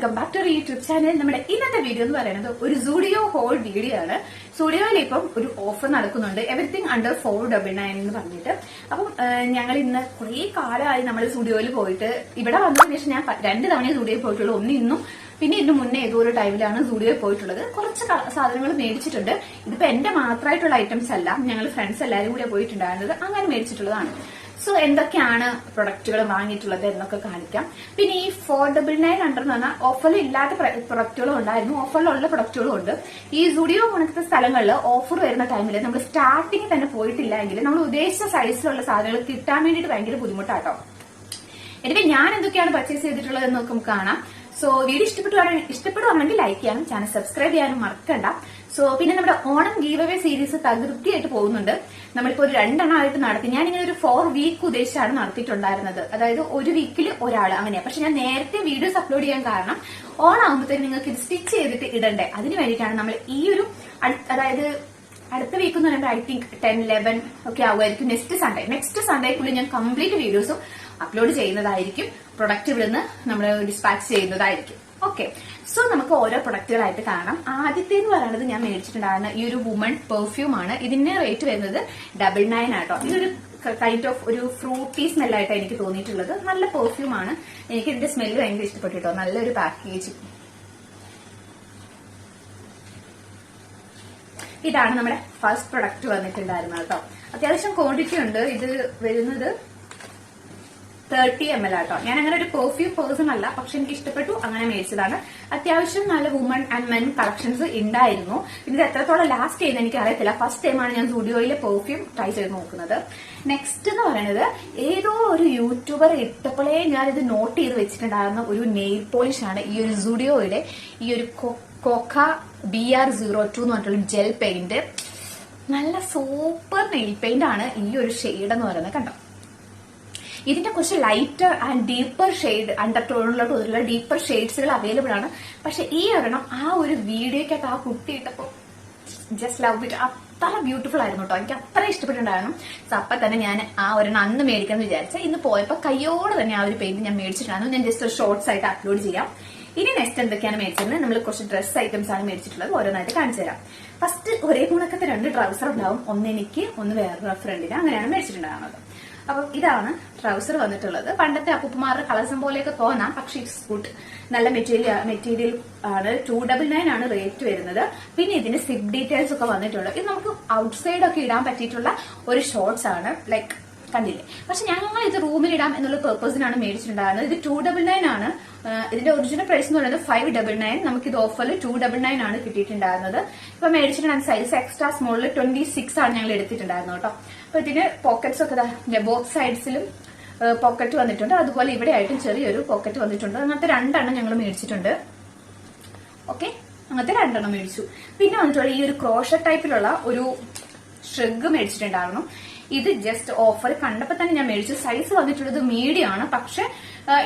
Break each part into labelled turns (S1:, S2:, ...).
S1: Welcome back to YouTube channel. നമ്മുടെ ഇന്നത്തെ video എന്ന് പറയുന്നത് ഒരു സൂഡിയോ ഹോൾ വീഡിയോ ആണ്. സൂഡിയോയിൽ ഇപ്പം ഒരു ഓഫർ നടക്കുന്നുണ്ട്, എവറിത്തിങ് അണ്ടർ 499 എന്ന് പറഞ്ഞിട്ട്. അപ്പം ഞങ്ങൾ ഇന്ന് കുറെ കാലമായി നമ്മൾ സൂഡിയോയിൽ പോയിട്ട്. ഇവിടെ വന്നതിന് ശേഷം ഞാൻ 2 തവണ സൂഡിയോയിൽ പോയിട്ടുള്ളൂ. ഒന്ന് ഇന്നും പിന്നെ ഇതിന് മുന്നേ ഏതോ ഒരു ടൈമിലാണ് സൂഡിയോയിൽ പോയിട്ടുള്ളത്. കുറച്ച് സാധനങ്ങൾ മേടിച്ചിട്ടുണ്ട്. ഇതിപ്പോ എന്റെ മാത്രമായിട്ടുള്ള ഐറ്റംസ് അല്ല, ഞങ്ങൾ ഫ്രണ്ട്സ് എല്ലാവരും കൂടെ പോയിട്ടുണ്ടായിരുന്നത്. അങ്ങനെ മേടിച്ചിട്ടുള്ളതാണ്. സോ എന്തൊക്കെയാണ് പ്രൊഡക്റ്റുകൾ വാങ്ങിയിട്ടുള്ളത് എന്നൊക്കെ കാണിക്കാം. പിന്നെ ഈ 499 എന്ന് പറഞ്ഞാൽ ഓഫറിൽ ഇല്ലാത്ത പ്രൊഡക്റ്റുകളും ഉണ്ടായിരുന്നു, ഓഫറിലുള്ള പ്രൊഡക്റ്റുകളും ഉണ്ട്. ഈ സ്റ്റുഡിയോ കണക്കത്തെ സ്ഥലങ്ങളിൽ ഓഫർ വരുന്ന ടൈമിൽ നമ്മൾ സ്റ്റാർട്ടിങ് തന്നെ പോയിട്ടില്ല എങ്കിൽ നമ്മൾ ഉദ്ദേശിച്ച സൈസിലുള്ള സാധനങ്ങൾ കിട്ടാൻ വേണ്ടിയിട്ട് ഭയങ്കര ബുദ്ധിമുട്ടാട്ടോ. എനിക്ക് ഞാൻ എന്തൊക്കെയാണ് പർച്ചേസ് ചെയ്തിട്ടുള്ളത് എന്ന് നമുക്ക് കാണാം. സോ വീഡിയോ ഇഷ്ടപ്പെടുവാണെങ്കിൽ ലൈക്ക് ചെയ്യാനും ചാനൽ സബ്സ്ക്രൈബ് ചെയ്യാനും മറക്കണ്ട. സോ പിന്നെ നമ്മുടെ ഓണം ഗീവ് അവേ സീരീസ് തകൃതിയായിട്ട് പോകുന്നുണ്ട്. നമ്മളിപ്പോ ഒരു 2 എണ്ണമായിട്ട് നടത്തി. ഞാനിങ്ങനെ ഒരു 4 വീക്ക് ഉദ്ദേശിച്ചാണ് നടത്തിയിട്ടുണ്ടായിരുന്നത്. അതായത് ഒരു വീക്കിൽ ഒരാൾ അങ്ങനെയാ. പക്ഷെ ഞാൻ നേരത്തെ വീഡിയോസ് അപ്ലോഡ് ചെയ്യാൻ കാരണം ഓണാകുമ്പോഴത്തേക്കും നിങ്ങൾക്ക് ഇത് സ്റ്റിച്ച് ചെയ്തിട്ട് ഇടണ്ടേ, അതിന് വേണ്ടിയിട്ടാണ് നമ്മൾ ഈ ഒരു അതായത് അടുത്ത വീക്ക് എന്ന് പറയുമ്പോൾ ഐ തിങ്ക് 10, 11 ഒക്കെ ആവുമായിരിക്കും. നെക്സ്റ്റ് സൺഡേക്കുള്ളിൽ ഞാൻ കംപ്ലീറ്റ് വീഡിയോസും അപ്ലോഡ് ചെയ്യുന്നതായിരിക്കും. പ്രൊഡക്റ്റ് ഇവിടുന്ന് നമ്മൾ ഡിസ്പാച്ച് ചെയ്യുന്നതായിരിക്കും. ഓക്കെ, സോ നമുക്ക് ഓരോ പ്രൊഡക്റ്റുകളായിട്ട് കാണാം. ആദ്യത്തെ എന്ന് പറയുന്നത് ഞാൻ മേടിച്ചിട്ടുണ്ടായിരുന്ന ഈ ഒരു വുമൺ പെർഫ്യൂം ആണ്. ഇതിന്റെ റേറ്റ് വരുന്നത് 99 ആട്ടോ. ഇതൊരു കൈൻഡ് ഓഫ് ഒരു ഫ്രൂട്ടി സ്മെല്ലായിട്ടാണ് എനിക്ക് തോന്നിയിട്ടുള്ളത്. നല്ല പെർഫ്യൂം ആണ്. എനിക്ക് ഇതിന്റെ സ്മെല്ല് ഭയങ്കര ഇഷ്ടപ്പെട്ടു കേട്ടോ. നല്ലൊരു പാക്കേജ്. ഇതാണ് നമ്മുടെ ഫസ്റ്റ് പ്രൊഡക്റ്റ് വന്നിട്ടുണ്ടായിരുന്നത് കേട്ടോ. അത്യാവശ്യം ക്വാണ്ടിറ്റി ഉണ്ട്. ഇത് വരുന്നത് 30 ml ആട്ടോ. ഞാൻ അങ്ങനെ ഒരു പെർഫ്യൂം പേഴ്സൺ അല്ല, പക്ഷെ എനിക്ക് ഇഷ്ടപ്പെട്ടു, അങ്ങനെ മേടിച്ചതാണ്. അത്യാവശ്യം നല്ല വുമൺ ആൻഡ് മെൻ കളക്ഷൻസ് ഉണ്ടായിരുന്നു. ഇത് എത്രത്തോളം ലാസ്റ്റ് ചെയ്യുന്ന എനിക്ക് അറിയത്തില്ല. ഫസ്റ്റ് ടൈമാണ് ഞാൻ സ്റ്റുഡിയോയിലെ പെർഫ്യൂം ട്രൈ ചെയ്ത് നോക്കുന്നത്. നെക്സ്റ്റ് എന്ന് പറയുന്നത് ഏതോ ഒരു യൂട്യൂബർ ഇട്ടപ്പോഴേ ഞാൻ ഇത് നോട്ട് ചെയ്ത് വെച്ചിട്ടുണ്ടായിരുന്ന ഒരു നെയിൽ പോളിഷ് ആണ്. ഈ ഒരു സ്റ്റുഡിയോയിലെ ഈ ഒരു കോക്ക BR02 എന്ന് പറഞ്ഞിട്ടുള്ള ജെൽ പെയിന്റ്. നല്ല സൂപ്പർ നെയിൽ പെയിന്റ് ആണ് ഈ ഒരു ഷെയ്ഡ് എന്ന് പറയുന്നത്. കണ്ടോ, ഇതിന്റെ കുറച്ച് ലൈറ്റർ ആൻഡ് ഡീപ്പർ ഷെയ്ഡ് അണ്ടർടോണിലോട്ട് ഒതുള്ള ഡീപ്പർ ഷെയ്ഡ്സുകൾ അവൈലബിൾ ആണ്. പക്ഷെ ഈ ഒരെണ്ണം ആ ഒരു വീഡിയോക്കകത്ത് ആ കുട്ടി ഇട്ടപ്പോ ജസ്റ്റ് ലവ് ഇറ്റ്. അത്ര ബ്യൂട്ടിഫുൾ ആയിരുന്നു കേട്ടോ. എനിക്ക് അത്ര ഇഷ്ടപ്പെട്ടിട്ടുണ്ടായിരുന്നു. സോ അപ്പൊ തന്നെ ഞാൻ ആ ഒരെണ്ണം അന്ന് മേടിക്കാന്ന് വിചാരിച്ച. ഇന്ന് പോയപ്പോ കയ്യോടെ തന്നെ ആ ഒരു പെയിന്റ് ഞാൻ മേടിച്ചിട്ടുണ്ടായിരുന്നു. ഞാൻ ജസ്റ്റ് ഒരു ഷോർട്സ് ആയിട്ട് അപ്ലോഡ് ചെയ്യാം. ഇനി നെക്സ്റ്റ് എന്തൊക്കെയാണ് മേടിച്ചത്, നമ്മൾ കുറച്ച് ഡ്രസ് ഐറ്റംസ് ആണ് മേടിച്ചിട്ടുള്ളത്. ഓരോന്നായിട്ട് കാണിച്ചു തരാം. ഫസ്റ്റ് ഒരേ ഗുണക്കത്തെ 2 ട്രൗസർ ഉണ്ടാവും. ഒന്ന് എനിക്ക്, ഒന്ന് വേറൊരു ഫ്രണ്ടിന്. അങ്ങനെയാണ് മേടിച്ചിട്ടുണ്ടാകുന്നത്. അപ്പം ഇതാണ് ട്രൗസർ വന്നിട്ടുള്ളത്. പണ്ടത്തെ അപ്പുപ്പമാരുടെ കളസം പോലെയൊക്കെ തോന്നാം, പക്ഷെ ഇറ്റ്സ് ഗുഡ്. നല്ല മെറ്റീരിയൽ ആണ്. 299 ആണ് റേറ്റ് വരുന്നത്. പിന്നെ ഇതിന് സിപ്പ് ഡീറ്റെയിൽസ് ഒക്കെ വന്നിട്ടുള്ളത്. ഇത് നമുക്ക് ഔട്ട്സൈഡ് ഒക്കെ ഇടാൻ പറ്റിയിട്ടുള്ള ഒരു ഷോർട്സ് ആണ്. ലൈക്ക് കണ്ടില്ലേ. പക്ഷെ ഞങ്ങൾ ഇത് റൂമിൽ ഇടാം എന്നുള്ള പെർപ്പസിനാണ് മേടിച്ചിട്ടുണ്ടായിരുന്നത്. ഇത് 299 ആണ്. ഇതിന്റെ ഒറിജിനൽ പ്രൈസ് എന്ന് പറയുന്നത് 599. നമുക്ക് ഇത് ഓഫറിൽ 299 ആണ് കിട്ടിയിട്ടുണ്ടായിരുന്നത്. ഇപ്പൊ മേടിച്ചിട്ടുണ്ടായിരുന്ന സൈസ് എക്സ്ട്രാ സ്മോളിൽ 26 ആണ് ഞങ്ങൾ എടുത്തിട്ടുണ്ടായിരുന്നത് കേട്ടോ. അപ്പൊ ഇതിന് പോക്കറ്റ്സ് ഒക്കെ ബോത്ത് സൈഡ്സിലും പോക്കറ്റ് വന്നിട്ടുണ്ട്. അതുപോലെ ഇവിടെ ആയിട്ടും ചെറിയൊരു പോക്കറ്റ് വന്നിട്ടുണ്ട്. അങ്ങനത്തെ 2 എണ്ണം ഞങ്ങൾ മേടിച്ചിട്ടുണ്ട്. ഓക്കെ, അങ്ങനത്തെ 2 എണ്ണം മേടിച്ചു. പിന്നെ വന്നിട്ടുള്ള ഈ ഒരു ക്രോഷ ടൈപ്പിലുള്ള ഒരു ഷ്രഗ് മേടിച്ചിട്ടുണ്ടായിരുന്നു. ഇത് ജസ്റ്റ് ഓഫർ കണ്ടപ്പോ തന്നെ ഞാൻ മേടിച്ചു. സൈസ് വന്നിട്ടുള്ളത് മീഡിയം ആണ്, പക്ഷെ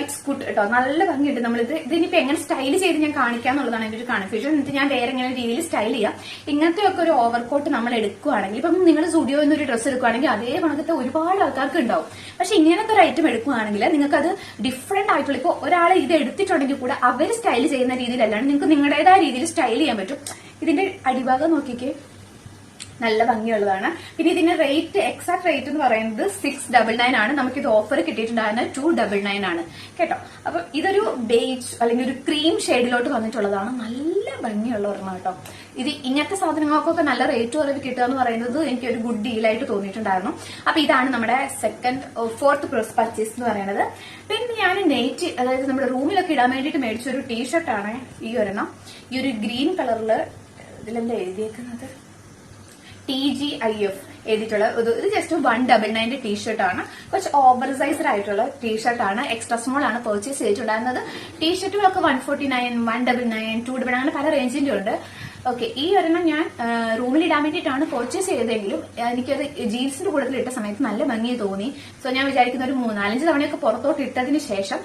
S1: ഇറ്റ്സ് ഗുഡ് കേട്ടോ. നല്ല ഭംഗിയുണ്ട്. ഇതിനിപ്പോ എങ്ങനെ സ്റ്റൈൽ ചെയ്ത് ഞാൻ കാണിക്കാന്നുള്ളതാണ് എന്റെ ഒരു കൺഫ്യൂഷൻ. എന്നിട്ട് ഞാൻ വേറെ എങ്ങനെ രീതിയിൽ സ്റ്റൈൽ ചെയ്യാം. ഇങ്ങനത്തെയൊക്കെ ഒരു ഓവർകോട്ട് നമ്മൾ എടുക്കുകയാണെങ്കിൽ, ഇപ്പം നിങ്ങൾ സ്റ്റുഡിയോ എന്നൊരു ഡ്രസ്സ് എടുക്കുകയാണെങ്കിൽ അതേ കണക്കത്തെ ഒരുപാട് ആൾക്കാർക്ക് ഉണ്ടാവും. പക്ഷെ ഇങ്ങനത്തെ ഒരു ഐറ്റം എടുക്കുകയാണെങ്കിൽ നിങ്ങൾക്ക് അത് ഡിഫറെന്റ് ആയിട്ടുള്ള, ഇപ്പോൾ ഒരാൾ ഇത് എടുത്തിട്ടുണ്ടെങ്കിൽ കൂടെ അവർ സ്റ്റൈൽ ചെയ്യുന്ന രീതിയിലല്ലാണ്ട് നിങ്ങൾക്ക് നിങ്ങളുടേതായ രീതിയിൽ സ്റ്റൈൽ ചെയ്യാൻ പറ്റും. ഇതിന്റെ അടിഭാഗം നോക്കിക്കേ, നല്ല ഭംഗിയുള്ളതാണ്. പിന്നെ ഇതിന്റെ റേറ്റ്, എക്സാക്ട് റേറ്റ് എന്ന് പറയുന്നത് 699 ആണ്. നമുക്ക് ഇത് ഓഫർ കിട്ടിയിട്ടുണ്ടായിരുന്നത് 299 ആണ് കേട്ടോ. അപ്പൊ ഇതൊരു ബേജ് അല്ലെങ്കിൽ ഒരു ക്രീം ഷെയ്ഡിലോട്ട് വന്നിട്ടുള്ളതാണ്. നല്ല ഭംഗിയുള്ള ഒരെണ്ണം കേട്ടോ. ഇത് ഇങ്ങനത്തെ സാധനങ്ങൾക്കൊക്കെ നല്ല റേറ്റ് കുറവ് കിട്ടുക എന്ന് പറയുന്നത് എനിക്ക് ഒരു ഗുഡ് ഡീലായിട്ട് തോന്നിയിട്ടുണ്ടായിരുന്നു. അപ്പൊ ഇതാണ് നമ്മുടെ ഫോർത്ത് പർച്ചേസ് എന്ന് പറയുന്നത്. പിന്നെ ഞാൻ നെറ്റ്, അതായത് നമ്മുടെ റൂമിലൊക്കെ ഇടാൻ വേണ്ടിയിട്ട് മേടിച്ച ഒരു ടീഷർട്ടാണ് ഈ ഒരെണ്ണം. ഈ ഒരു ഗ്രീൻ കളറില് ഇതിലെന്താ എഴുതിയേക്കുന്നത്, TGIF എഴുതിയിട്ടുള്ള ഇത് ജസ്റ്റ് 199 ടീഷർട്ടാണ്. കുറച്ച് ഓവർ സൈസ്ഡ് ആയിട്ടുള്ള ടീഷർട്ടാണ്. എക്സ്ട്രാ സ്മോൾ ആണ് പർച്ചേസ് ചെയ്തിട്ടുണ്ടായിരുന്നത്. ടീഷർട്ടുകളൊക്കെ 149, 199, 299 അങ്ങനെ പല റേഞ്ചിന്റെ ഉണ്ട്. ഓക്കെ, ഈ ഒരെണ്ണം ഞാൻ റൂമിൽ ഇടാൻ വേണ്ടിയിട്ടാണ് പർച്ചേസ് ചെയ്തതെങ്കിലും എനിക്കത് ജീൻസിന്റെ കൂട്ടത്തിൽ ഇട്ട സമയത്ത് നല്ല ഭംഗി തോന്നി. സോ ഞാൻ വിചാരിക്കുന്ന ഒരു 3-4 തവണയൊക്കെ പുറത്തോട്ട് ഇട്ടതിന് ശേഷം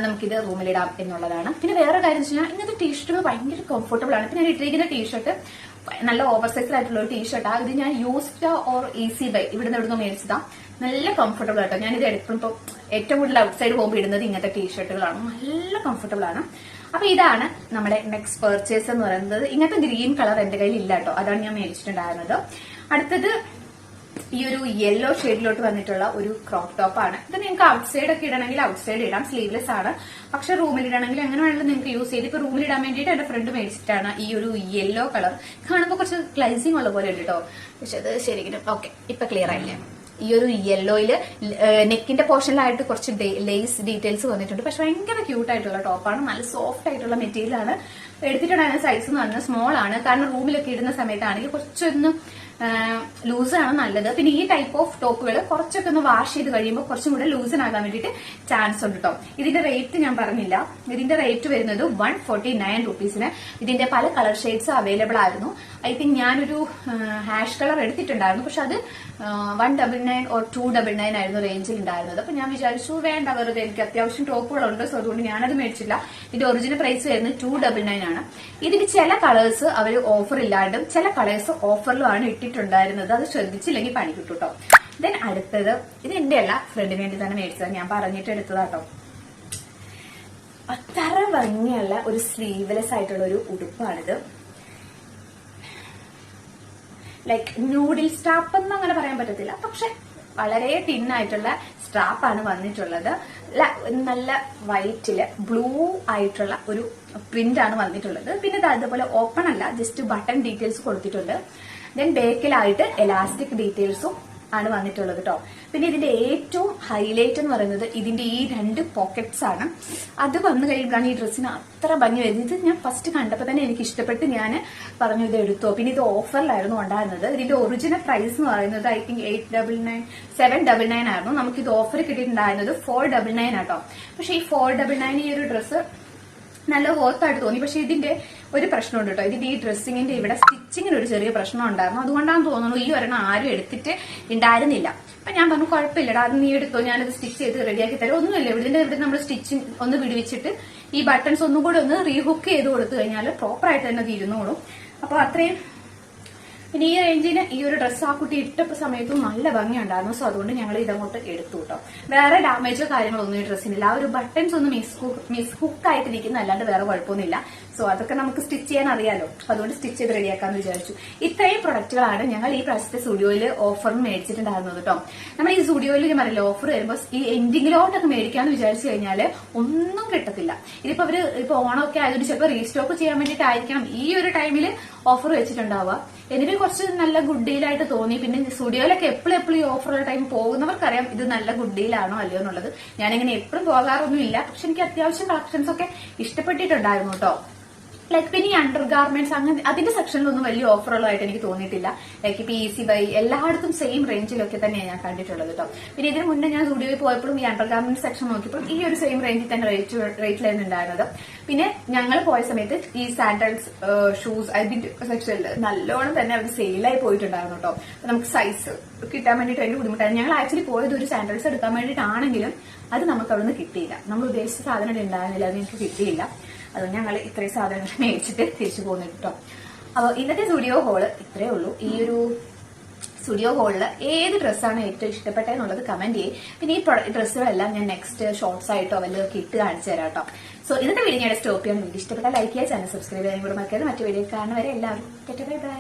S1: നമുക്കിത് റൂമിലിടാം എന്നുള്ളതാണ്. പിന്നെ വേറെ കാര്യം വെച്ച് കഴിഞ്ഞാൽ ഇങ്ങനത്തെ ടീഷർട്ടുകൾ ഭയങ്കര കംഫർട്ടബിൾ ആണ്. പിന്നെ ഞാൻ ഇട്ടിരിക്കുന്ന ടീഷർട്ട് നല്ല ഓവർ സൈസ് ആയിട്ടുള്ള ഒരു ടീഷർട്ടാ. ഇത് ഞാൻ യൂസ്ഡ് ഓർ ഈസി ബൈ ഇവിടുന്ന് മേടിച്ചതാ. നല്ല കംഫർട്ടബിൾ ആട്ടോ. ഞാനിത് എടുക്കുമ്പോൾ ഏറ്റവും കൂടുതൽ ഔട്ട്സൈഡ് പോകുമ്പോൾ ഇടുന്നത് ഇങ്ങനത്തെ ടീഷർട്ടുകളാണ്. നല്ല കംഫർട്ടബിൾ ആണ്. അപ്പൊ ഇതാണ് നമ്മുടെ നെക്സ്റ്റ് പർച്ചേസ് എന്ന് പറയുന്നത്. ഇങ്ങനത്തെ ഗ്രീൻ കളർ എന്റെ കയ്യിൽ ഇല്ല കേട്ടോ, അതാണ് ഞാൻ മേടിച്ചിട്ടുണ്ടായിരുന്നത്. അടുത്തത് ഈ ഒരു യെല്ലോ ഷെയ്ഡിലോട്ട് വന്നിട്ടുള്ള ഒരു ക്രോപ്പ് ടോപ്പ് ആണ്. ഇത് നിങ്ങൾക്ക് ഔട്ട്സൈഡ് ഒക്കെ ഇടണമെങ്കിൽ ഔട്ട്സൈഡ് ഇടാം, സ്ലീവ്ലെസ് ആണ്. പക്ഷെ റൂമിൽ ഇടണമെങ്കിൽ എങ്ങനെ വേണമെങ്കിലും നിങ്ങൾക്ക് യൂസ് ചെയ്ത്. ഇപ്പൊ റൂമിൽ ഇടാൻ വേണ്ടിയിട്ട് എന്റെ ഫ്രണ്ട് മേടിച്ചിട്ടാണ് ഈ ഒരു യെല്ലോ കളർ. കാണുമ്പോൾ കുറച്ച് ഗ്ലൈസിങ് ഉള്ള പോലെ ഉണ്ട് കേട്ടോ, പക്ഷെ അത് ശരിക്കും ഓക്കെ ഇപ്പൊ ക്ലിയർ ആയില്ലേ. ഈ ഒരു യെല്ലോയില് നെക്കിന്റെ പോർഷനിലായിട്ട് കുറച്ച് ലേസ് ഡീറ്റെയിൽസ് വന്നിട്ടുണ്ട്. പക്ഷെ ഭയങ്കര ക്യൂട്ട് ആയിട്ടുള്ള ടോപ്പാണ്, നല്ല സോഫ്റ്റ് ആയിട്ടുള്ള മെറ്റീരിയൽ ആണ്. എടുത്തിട്ടുണ്ടായിരുന്ന സൈസ് എന്ന് പറഞ്ഞാൽ സ്മോൾ ആണ്. കാരണം റൂമിലൊക്കെ ഇടുന്ന സമയത്താണെങ്കിൽ കുറച്ചൊന്ന് ലൂസാണ് നല്ലത്. പിന്നെ ഈ ടൈപ്പ് ഓഫ് ടോപ്പുകൾ കുറച്ചൊക്കെ ഒന്ന് വാഷ് ചെയ്ത് കഴിയുമ്പോൾ കുറച്ചും കൂടെ ലൂസനാകാൻ വേണ്ടിയിട്ട് ചാൻസ് ഉണ്ട് കേട്ടോ. ഇതിന്റെ റേറ്റ് ഞാൻ പറഞ്ഞില്ല. ഇതിന്റെ റേറ്റ് വരുന്നത് 149 റുപ്പീസിന്. ഇതിന്റെ പല കളർ ഷെയ്ഡ്സ് അവൈലബിൾ ആയിരുന്നു. ഐ തിങ്ക് ഞാനൊരു ഹാഷ് കളർ എടുത്തിട്ടുണ്ടായിരുന്നു, പക്ഷെ അത് 199 or 299 ആയിരുന്നു റേഞ്ചിൽ ഉണ്ടായിരുന്നത്. അപ്പൊ ഞാൻ വിചാരിച്ചു വേണ്ട, വെറുതെ എനിക്ക് അത്യാവശ്യം ടോപ്പുകളുണ്ട്, സോ അതുകൊണ്ട് ഞാനത് മേടിച്ചില്ല. ഇതിന്റെ ഒറിജിനൽ പ്രൈസ് വരുന്നത് 299 ആണ്. ഇതിന് ചില കളേഴ്സ് അവർ ഓഫർ ഇല്ലാണ്ടും ചില കളേഴ്സ് ഓഫറിലുമാണ് ഇട്ടിട്ടുണ്ടായിരുന്നത്. അത് ശ്രദ്ധിച്ചില്ലെങ്കിൽ പണി കിട്ടും കേട്ടോ. ദെൻ അടുത്തത്, ഇത് എന്റെ അല്ല, ഫ്രണ്ടിന് വേണ്ടി തന്നെ മേടിച്ചത്, ഞാൻ പറഞ്ഞിട്ട് എടുത്തതാട്ടോ. അത്ര ഭംഗിയുള്ള ഒരു സ്ലീവ്ലെസ് ആയിട്ടുള്ള ഒരു ഉടുപ്പാണിത്. ലൈക്ക് ന്യൂഡിൽ സ്ട്രാപ്പ് എന്ന് അങ്ങനെ പറയാൻ പറ്റത്തില്ല, പക്ഷെ വളരെ തിന്നായിട്ടുള്ള സ്ട്രാപ്പാണ് വന്നിട്ടുള്ളത്. നല്ല വൈറ്റില് ബ്ലൂ ആയിട്ടുള്ള ഒരു പ്രിന്റ് ആണ് വന്നിട്ടുള്ളത്. പിന്നെ അതുപോലെ ഓപ്പൺ അല്ല, ജസ്റ്റ് ബട്ടൺ ഡീറ്റെയിൽസ് കൊടുത്തിട്ടുണ്ട്. ദെൻ ബേക്കിലായിട്ട് എലാസ്റ്റിക് ഡീറ്റെയിൽസും ആണ് വന്നിട്ടുള്ളത് കേട്ടോ. പിന്നെ ഇതിന്റെ ഏറ്റവും ഹൈലൈറ്റ് എന്ന് പറയുന്നത് ഇതിന്റെ ഈ 2 പോക്കറ്റ്സ് ആണ്. അത് വന്നു കഴിയുമ്പോഴാണ് ഈ ഡ്രസ്സിന് അത്ര ഭംഗി വരുന്നത്. ഇത് ഞാൻ ഫസ്റ്റ് കണ്ടപ്പോൾ തന്നെ എനിക്ക് ഇഷ്ടപ്പെട്ട് ഞാൻ പറഞ്ഞു ഇത് എടുത്തോ. പിന്നെ ഇത് ഓഫറിലായിരുന്നു ഉണ്ടായിരുന്നത്. ഇതിന്റെ ഒറിജിനൽ പ്രൈസ് എന്ന് പറയുന്നത് ഐ തിങ്ക് 799 ആയിരുന്നു. നമുക്ക് ഇത് ഓഫർ കിട്ടിയിട്ടുണ്ടായിരുന്നത് 499 ആട്ടോ. പക്ഷെ ഈ 499 ഈ ഒരു ഡ്രസ്സ് നല്ല വർത്തായിട്ട് തോന്നി. പക്ഷെ ഇതിന്റെ ഒരു പ്രശ്നമുണ്ട് കേട്ടോ. ഇതിന്റെ ഈ ഡ്രസ്സിങ്ങിന്റെ ഇവിടെ സ്റ്റിച്ചിങ്ങിന് ഒരു ചെറിയ പ്രശ്നം ഉണ്ടായിരുന്നു. അതുകൊണ്ടാണ് തോന്നുന്നു ഈ ഒരെണ്ണം ആരും എടുത്തിട്ട് ഉണ്ടായിരുന്നില്ല. അപ്പൊ ഞാൻ പറഞ്ഞു കുഴപ്പമില്ലടാ, അത് നീ എടുത്തോ, ഞാനത് സ്റ്റിച്ച് ചെയ്ത് റെഡിയാക്കി തരാം. ഒന്നുമില്ല, ഇവിടെ നമ്മൾ സ്റ്റിച്ചിങ് ഒന്ന് വിടുവിച്ചിട്ട് ഈ ബട്ടൺസ് ഒന്നും കൂടെ ഒന്ന് റീഹുക്ക് ചെയ്ത് കൊടുത്തു കഴിഞ്ഞാൽ പ്രോപ്പർ ആയിട്ട് തന്നെ അത് ഇരുന്നോളും. അപ്പൊ അത്രയും. പിന്നെ ഈ റേഞ്ചിന് ഈ ഒരു ഡ്രസ്സ് ആ കുട്ടി ഇട്ട സമയത്തും നല്ല ഭംഗിയുണ്ടായിരുന്നു. സോ അതുകൊണ്ട് ഞങ്ങൾ ഇതങ്ങോട്ട് എടുത്തു കേട്ടോ. വേറെ ഡാമേജോ കാര്യങ്ങളൊന്നും ഈ ഡ്രസ്സിനില്ല. ആ ഒരു ബട്ടൺസ് ഒന്ന് മിസ് ഹുക്ക് ആയിട്ട് നിൽക്കുന്ന, അല്ലാണ്ട് വേറെ കുഴപ്പമൊന്നുമില്ല. സോ അതൊക്കെ നമുക്ക് സ്റ്റിച്ച് ചെയ്യാൻ അറിയാലോ, അതുകൊണ്ട് സ്റ്റിച്ച് ചെയ്ത് റെഡിയാക്കാന്ന് വിചാരിച്ചു. ഇത്രയും പ്രൊഡക്റ്റുകളാണ് ഞങ്ങൾ ഈ പ്രാവശ്യത്തെ സ്റ്റുഡിയോയിൽ ഓഫറിന് മേടിച്ചിട്ടുണ്ടായിരുന്നത് കേട്ടോ. നമ്മൾ ഈ സ്റ്റുഡിയോയിൽ ഞാൻ പറയില്ല, ഓഫർ വരുമ്പോൾ ഈ എൻഡിങ്ങിലോട്ടൊക്കെ മേടിക്കാന്ന് വിചാരിച്ചു കഴിഞ്ഞാൽ ഒന്നും കിട്ടത്തില്ല. ഇതിപ്പോ അവര് ഇപ്പൊ ഓണമൊക്കെ ആയതുകൊണ്ട് ചിലപ്പോൾ റീസ്റ്റോക്ക് ചെയ്യാൻ വേണ്ടിയിട്ടായിരിക്കണം ഈ ഒരു ടൈമിൽ ഓഫർ വെച്ചിട്ടുണ്ടാവുക. എനിക്ക് കുറച്ച് നല്ല ഗുഡ് ഡീലായിട്ട് തോന്നി. പിന്നെ സ്റ്റുഡിയോയിലൊക്കെ എപ്പോഴും ഈ ഓഫറുള്ള ടൈം പോകുന്നവർക്കറിയാം ഇത് നല്ല ഗുഡ് ഡീലാണോ അല്ലയോ എന്നുള്ളത്. ഞാനിങ്ങനെ എപ്പോഴും പോകാറൊന്നും ഇല്ല, പക്ഷെ എനിക്ക് അത്യാവശ്യം കളക്ഷൻസ് ഒക്കെ ഇഷ്ടപ്പെട്ടിട്ടുണ്ടായിരുന്നു കേട്ടോ. ലൈക്ക് പിന്നെ ഈ അണ്ടർ ഗാർമെന്റ്സ് അങ്ങനെ അതിന്റെ സെക്ഷനിലൊന്നും വലിയ ഓഫറുള്ളതായിട്ട് എനിക്ക് തോന്നിയിട്ടില്ല. ലൈക്ക് ഇപ്പൊ ഈസി ബൈ എല്ലായിടത്തും സെയിം റേഞ്ചിലൊക്കെ തന്നെയാണ് ഞാൻ കണ്ടിട്ടുള്ളത് കേട്ടോ. പിന്നെ ഇതിന് മുന്നേ ഞാൻ സ്റ്റുഡിയോയിൽ പോയപ്പോഴും ഈ അണ്ടർ ഗാർമെന്റ് സെക്ഷൻ നോക്കിയപ്പോൾ ഈ ഒരു സെയിം റേഞ്ചിൽ തന്നെ റേറ്റിലായിരുന്നു ഉണ്ടായിരുന്നത്. പിന്നെ ഞങ്ങൾ പോയ സമയത്ത് ഈ സാൻഡൽസ്, ഷൂസ് അതിന്റെ സെക്ഷനിൽ നല്ലോണം തന്നെ അവർ സെയിലായി പോയിട്ടുണ്ടായിരുന്നു കേട്ടോ. നമുക്ക് സൈസ് കിട്ടാൻ വേണ്ടിയിട്ട് വലിയ ബുദ്ധിമുട്ടായിരുന്നു. ഞങ്ങൾ ആക്ച്വലി പോയത് ഒരു സാൻഡൽസ് എടുക്കാൻ വേണ്ടിയിട്ടാണെങ്കിലും അത് നമുക്ക് അവിടെ നിന്ന് കിട്ടിയില്ല. നമ്മൾ ഉദ്ദേശിച്ച സാധനം ഉണ്ടായിരുന്നില്ല, അത് എനിക്ക് കിട്ടിയില്ല. അതുകൊണ്ട് ഞങ്ങൾ ഇത്രയും സാധനങ്ങൾ മേടിച്ചിട്ട് തിരിച്ചു പോകുന്നു കേട്ടോ. അപ്പോൾ ഇന്നത്തെ സ്റ്റുഡിയോ ഹോള് ഇത്രയേ ഉള്ളൂ. ഈ ഒരു സ്റ്റുഡിയോ ഹോളിൽ ഏത് ഡ്രസ്സാണ് ഏറ്റവും ഇഷ്ടപ്പെട്ടതെന്നുള്ളത് കമന്റ് ചെയ്യും. പിന്നെ ഈ ഡ്രസ്സുകളെല്ലാം ഞാൻ നെക്സ്റ്റ് ഷോർട്സ് ആയിട്ടോ വല്ലതൊക്കെ ഇട്ട് കാണിച്ചു തരാം കേട്ടോ. സോ ഇന്നത്തെ വീഡിയോ ഞാൻ സ്റ്റോപ്പ് ചെയ്യാൻ. വീഡിയോ ഇഷ്ടപ്പെട്ടാൽ ലൈക്ക് ചെയ്യുക, ചാനൽ സബ്സ്ക്രൈബ് ചെയ്യാൻ കൂടെ മറക്കരുത്. മറ്റു വീഡിയോ കാണുന്നവരെ എല്ലാവരും ബൈ ബൈ.